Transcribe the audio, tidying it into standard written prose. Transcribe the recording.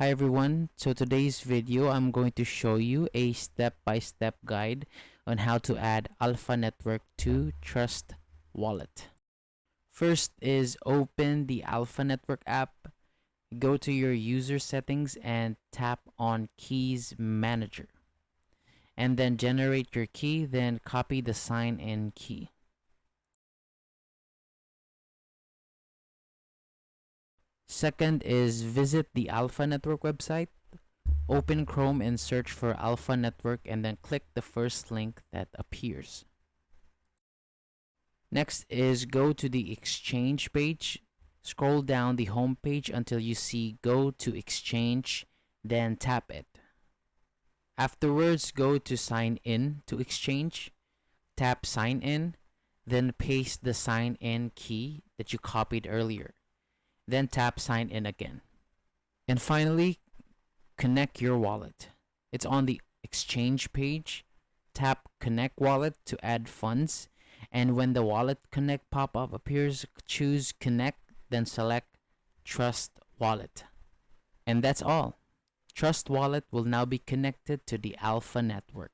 Hi everyone, so today's video I'm going to show you a step-by-step guide on how to add Alpha Network to Trust Wallet. First is open the Alpha Network app, go to your user settings and tap on Keys Manager. And then generate your key, then copy the sign-in key. Second is visit the Alpha Network website. Open Chrome and search for Alpha Network and then click the first link that appears. Next is go to the Exchange page. Scroll down the home page until you see Go to Exchange, then tap it. Afterwards, go to Sign In to Exchange. Tap Sign In, then paste the sign in key that you copied earlier. Then tap Sign In again. And finally, connect your wallet. It's on the Exchange page. Tap Connect Wallet to add funds. And when the Wallet Connect pop-up appears, choose Connect, then select Trust Wallet. And that's all. Trust Wallet will now be connected to the Alpha Network.